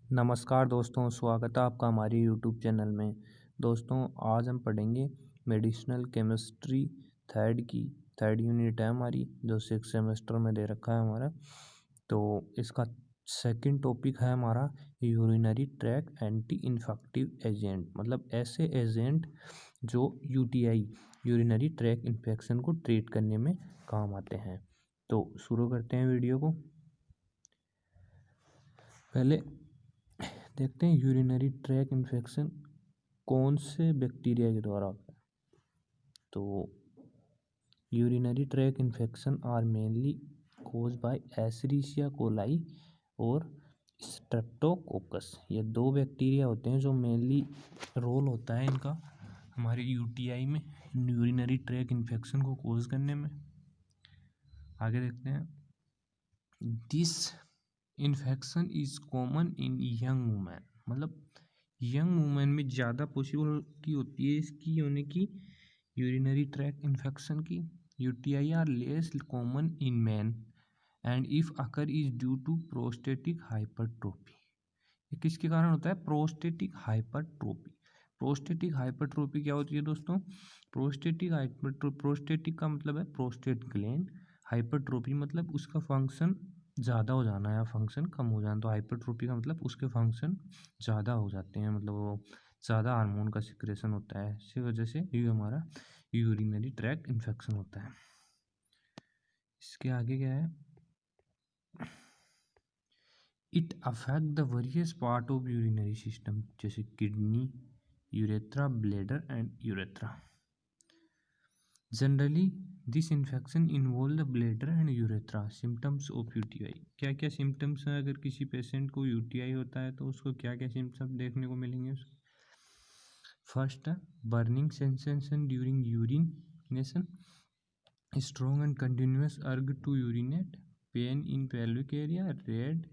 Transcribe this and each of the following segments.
नमस्कार दोस्तों, स्वागत है आपका हमारे यूट्यूब चैनल में। दोस्तों, आज हम पढ़ेंगे मेडिसिनल केमिस्ट्री थर्ड यूनिट है हमारी, जो 6 सेमेस्टर में दे रखा है हमारा। तो इसका सेकंड टॉपिक है हमारा urinary track anti infective agent, मतलब ऐसे एजेंट जो यूटीआई यूरिनरी ट्रैक इन्फेक्शन को ट्रीट करने में काम आते हैं। तो शुरू करते हैं वीडियो को। पहले देखते हैं यूरिनरी ट्रैक इन्फेक्शन कौन से बैक्टीरिया के द्वारा होता है। तो urinary tract infection are mainly cause by Escherichia coli और स्ट्रेप्टोकोकस। ये दो बैक्टीरिया होते हैं जो मेनली रोल होता है इनका हमारे यूटीआई में, यूरिनरी ट्रैक इन्फेक्शन को कोज करने में। आगे देखते हैं। This infection is common in young women, मतलब यंग वुमेन में ज़्यादा पॉसिबिलिटी होती है इसकी होने की, यूरिनरी ट्रैक इन्फेक्शन की। UTI are less common in man and if occur is due to prostatic hypertrophy. ये किसके कारण होता है? Prostatic hypertrophy. प्रोस्टेटिक हाइपरट्रोफी क्या होती है दोस्तों? प्रोस्टेटिक का मतलब है प्रोस्टेट ग्लैंड, हाइपरट्रोफी मतलब उसका फंक्शन ज़्यादा हो जाना या फंक्शन कम हो जाना। तो हाइपरट्रोफी का मतलब उसके फंक्शन ज़्यादा हो जाते हैं, मतलब वो ज़्यादा हार्मोन का सिक्रेशन होता है, इसी वजह से ये हमारा यूरिनरी ट्रैक इन्फेक्शन होता है। इसके आगे क्या है? It affect the various part of urinary system, जैसे kidney, urethra, bladder and urethra. Generally this infection involve the bladder and urethra. Symptoms of UTI, क्या क्या सिम्टम्स हैं? अगर किसी पेशेंट को यूटीआई होता है तो उसको क्या क्या सिम्टम्स देखने को मिलेंगे? फर्स्ट है burning sensation during urination, strong and continuous urge to urinate, pain in pelvic area, red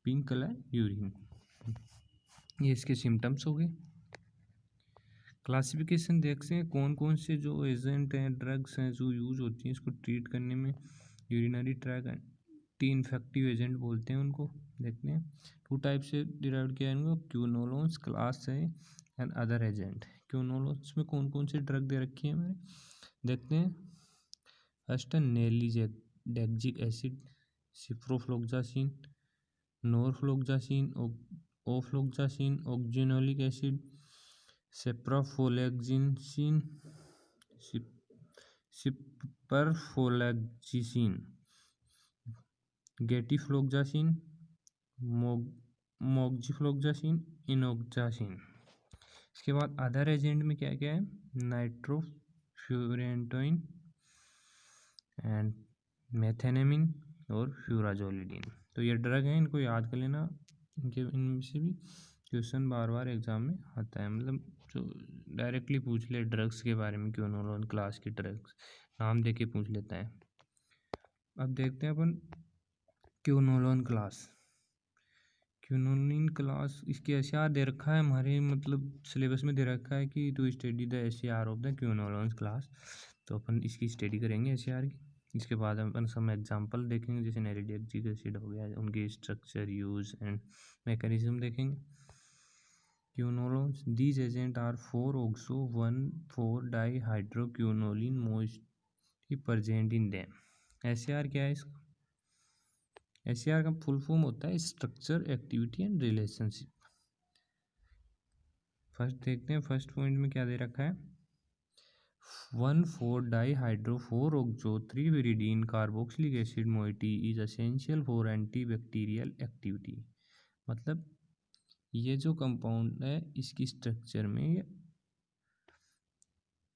pink colour urine. ये इसके सिम्टम्स हो गए। क्लासिफिकेशन देखते हैं कौन कौन से जो एजेंट हैं, ड्रग्स हैं जो यूज होती हैं इसको ट्रीट करने में। Urinary track anti infective agent बोलते हैं उनको। देखते हैं 2 टाइप से डिराइव किया है इनको, क्यूनोलोन्स क्लास है एंड अदर एजेंट। क्यूनोलोन्स में कौन कौन से ड्रग दे रखी है हमारे, देखते हैं। फर्स्ट है नेलीडेक्जिक एसिड, सिप्रोफ्लोक्सासिन, नोरफ्लोक्सासिन, ओफ्लोक्सासिन, ऑक्जेनोलिक एसिड, सेप्राफोलेक्सिन, सिपरफोलेक्सिन, गेटिफ्लोक्सासिन, मोक्जिफ्लोक्सासिन, इनोक्सासिन। इसके बाद अदर एजेंट में क्या क्या है? नाइट्रोफ्यूरेंटोइन एंड मेथेनेमिन और फ्यूराजोलिडीन। तो ये ड्रग हैं, इनको याद कर लेना, इनमें से भी क्वेश्चन बार बार एग्जाम में आता है, मतलब जो डायरेक्टली पूछ ले ड्रग्स के बारे में, क्यूनोलोन क्लास की ड्रग्स नाम दे के पूछ लेता है। अब देखते हैं अपन क्यूनोलोन क्लास। क्यूनोलिन क्लास, इसके एसआर दे रखा है हमारे, मतलब सिलेबस में दे रखा है कि to study the SR of the quinolone class. तो अपन इसकी स्टडी करेंगे एसआर की। इसके बाद अपन सम एग्जांपल देखेंगे, जैसे नेरिडेक्जिक एसिड हो गया, उनकी स्ट्रक्चर, यूज एंड मैकेनिज्म देखेंगे। क्यूनोलोन्स, दीज एजेंट आर 4-oxo-1,4-डाईहाइड्रोक्यूनोलिन mostly present in them. SR क्या है इसका? एसआर का फुल फॉर्म होता है structure, activity and relationship. First देखते हैं, फर्स्ट पॉइंट में क्या दे रखा है? 1,4-डाईहाइड्रो-4-oxo-3-pyridine carboxylic acid moiety is essential for antibacterial activity. मतलब ये जो कंपाउंड है इसकी स्ट्रक्चर में ये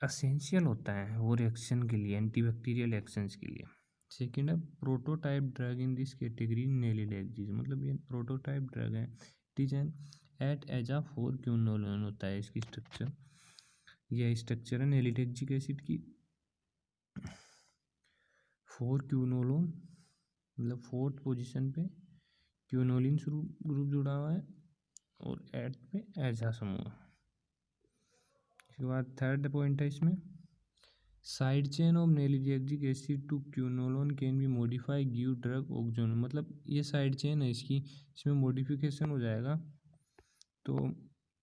एसेंशियल होता है वो रिएक्शन के लिए, एंटीबैक्टीरियल एक्शंस के लिए। सेकेंड है prototype drug in this category nalidixic, मतलब ये प्रोटोटाइप ड्रग है। It is an eight as a 4-क्यूनोलोन होता है इसकी स्ट्रक्चर। यह स्ट्रक्चर है नेलिडेक्जिक एसिड की, 4-क्यूनोलोन, मतलब 4th पोजीशन पे क्यूनोलिन ग्रुप जुड़ा हुआ है और 8 पे एजा समूह। इसके बाद थर्ड पॉइंट है इसमें, side chain of nalidixic acid to quinolone can be modify give drug oxone, मतलब ये साइड चेन है इसकी, इसमें मॉडिफिकेशन हो जाएगा तो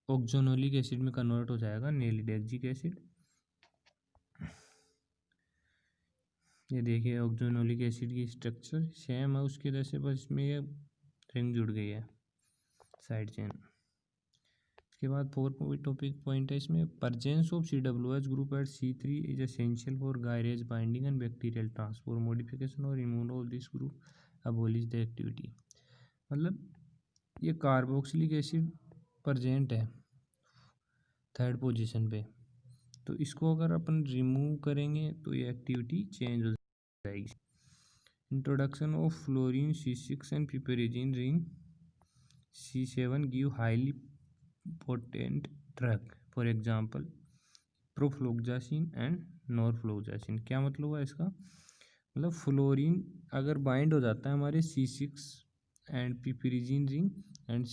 ऑक्जेनोलिक एसिड में कन्वर्ट हो जाएगा नेलिडेक्जिक एसिड। ये देखिए ऑक्जेनोलिक एसिड की स्ट्रक्चर सेम है उसके जैसे, बस इसमें ये रिंग जुड़ गई है साइड चेन। इसके बाद फोर टॉपिक पॉइंट है इसमें, presence of COOH group at C3 is essential for gyrase binding and bacterial transport, modification और removal of this group abolish the activity. मतलब ये कार्बोक्सिलिक एसिड प्रेजेंट है थर्ड पोजीशन पे, तो इसको अगर अपन रिमूव करेंगे तो ये एक्टिविटी चेंज हो जाएगी। Introduction of fluorine C6 and piperazine ring C7 give highly potent drug, for example profloxacin and norfloxacin. क्या मतलब हुआ इसका, मतलब फ्लोरीन अगर बाइंड हो जाता है हमारे C6 and piperazine ring and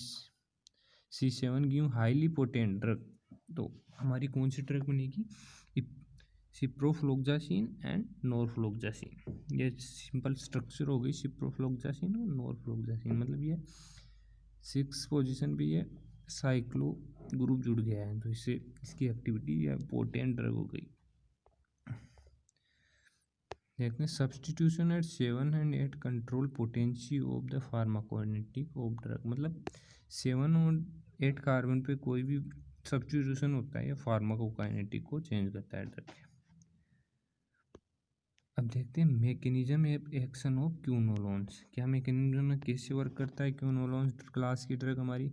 C7 give highly potent drug, तो हमारी कौन सी ड्रग बनेगी, सिप्रोफ्लोक्सासिन एंड नॉरफ्लोक्सासिन। ये सिंपल स्ट्रक्चर हो गई सिप्रोफ्लोक्सासिन और नॉरफ्लोक्सासिन। मतलब ये 6 पोजीशन पे ये साइक्लो ग्रुप जुड़ गया है, तो इससे इसकी एक्टिविटी या पोटेंट ड्रग हो गई। देखते हैं substitution at 7 and 8 control potency of the pharmacokinetic of drug. मतलब 7 और 8 कार्बन पे कोई भी सब्सटीट्यूशन होता है या फार्माकोकाइनेटिक को चेंज करता है ड्रग। अब देखते हैं मैकेनिज्म एक्शन ऑफ क्यूनोलोन्स। क्या मैकेनिज्म है, कैसे वर्क करता है क्यूनोलोन्स क्लास की ड्रग हमारी।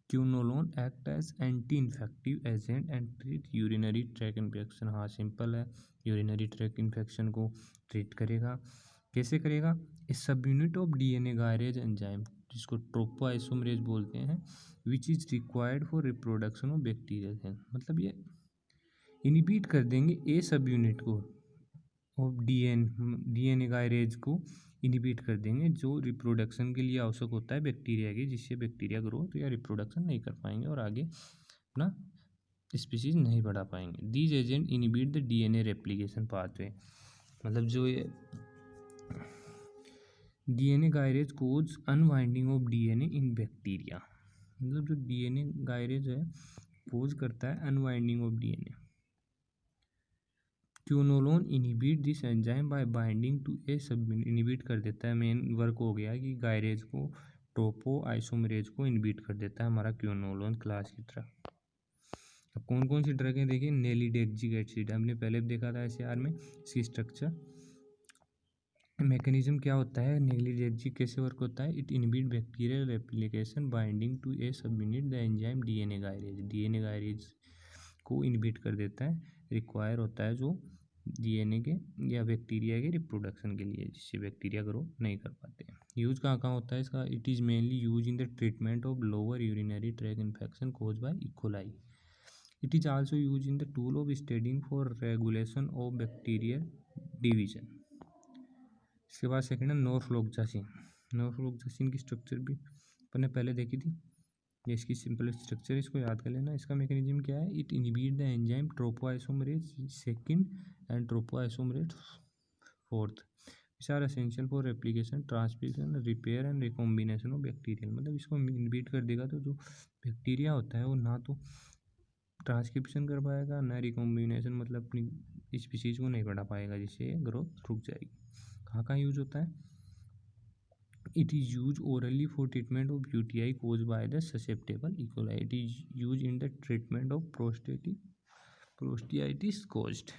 Quinolone act as anti infective agent and treat urinary tract infection. हाँ सिंपल है, यूरिनरी ट्रैक इन्फेक्शन को ट्रीट करेगा। कैसे करेगा, इस subunit of DNA gyrase enzyme जिसको ट्रोपोआइसोमरेज बोलते हैं, which is required for reproduction of bacterial cell. मतलब ये इनिबिट कर देंगे ए सब यूनिट को ऑफ DNA गायरेज को इनिबिट कर देंगे, जो रिप्रोडक्शन के लिए आवश्यक होता है बैक्टीरिया की, जिससे बैक्टीरिया ग्रोथ या रिप्रोडक्शन नहीं कर पाएंगे और आगे अपना स्पीशीज नहीं बढ़ा पाएंगे। These agent inhibit the DNA replication pathway. मतलब जो ये DNA gyrase cause unwinding of DNA in bacteria. मतलब जो DNA गायरेज है कोज करता है unwinding of DNA। Quinolone inhibit this enzyme by binding to A sub, inhibit कर देता है। मेन वर्क हो गया कि गायरेज को टोपो आइसोमरेज को इनिबिट कर देता है हमारा क्यूनोलोन क्लास की ड्रग। अब कौन कौन सी ड्रग है देखिए, नेलिडेक्जिक एसिड हमने पहले भी देखा था SAR में, इसकी स्ट्रक्चर मैकेनिज्म क्या होता है, नेलिडेक्जिक कैसे वर्क होता है, it inhibit bacterial replication binding to A subunit the enzyme DNA gyrase. DNA gyrase को इनिबिट कर देता है, रिक्वायर होता है जो DNA के या बैक्टीरिया के रिप्रोडक्शन के लिए, जिससे बैक्टीरिया ग्रो नहीं कर पाते। यूज कहाँ कहाँ होता है इसका, it is mainly use in the treatment of lower urinary tract infection cause by E. coli. It is also used in the tool of studying for regulation of bacterial division. इसके बाद second है norfloxacin. Norfloxacin की structure भी अपन ने पहले देखी थी, ये इसकी सिंपल स्ट्रक्चर, इसको याद कर लेना। इसका मैकेनिज्म क्या है, it inhibit the enzyme topoisomerase second and topoisomerase fourth, which are essential for replication, transcription, repair and recombination of bacterial। मतलब इसको इनिबिट कर देगा तो जो बैक्टीरिया होता है वो ना तो ट्रांसक्रिप्शन कर पाएगा ना रिकॉम्बिनेशन, मतलब अपनी स्पीशीज को नहीं बढ़ा पाएगा, जिससे ग्रोथ रुक जाएगी। कहाँ कहाँ यूज होता है, it is used orally for treatment of UTI caused by the susceptible E. coli. It is used in the treatment of prostatitis caused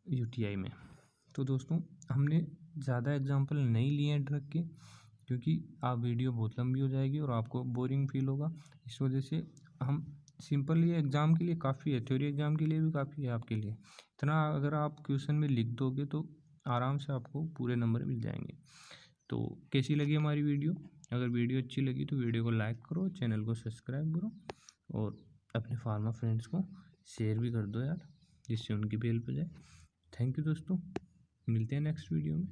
UTI में। तो दोस्तों हमने ज़्यादा एग्जांपल नहीं लिए हैं ड्रग के, क्योंकि आप वीडियो बहुत लंबी हो जाएगी और आपको बोरिंग फील होगा। इस वजह से हम सिंपल ये एग्ज़ाम के लिए काफ़ी है, थ्योरी एग्ज़ाम के लिए भी काफ़ी है आपके लिए। इतना अगर आप क्वेश्चन में लिख दोगे तो आराम से आपको पूरे नंबर मिल जाएंगे। तो कैसी लगी हमारी वीडियो, अगर वीडियो अच्छी लगी तो वीडियो को लाइक करो, चैनल को सब्सक्राइब करो और अपने फार्मा फ्रेंड्स को शेयर भी कर दो यार, जिससे उनकी भी हेल्प हो जाए। थैंक यू दोस्तों, मिलते हैं नेक्स्ट वीडियो में।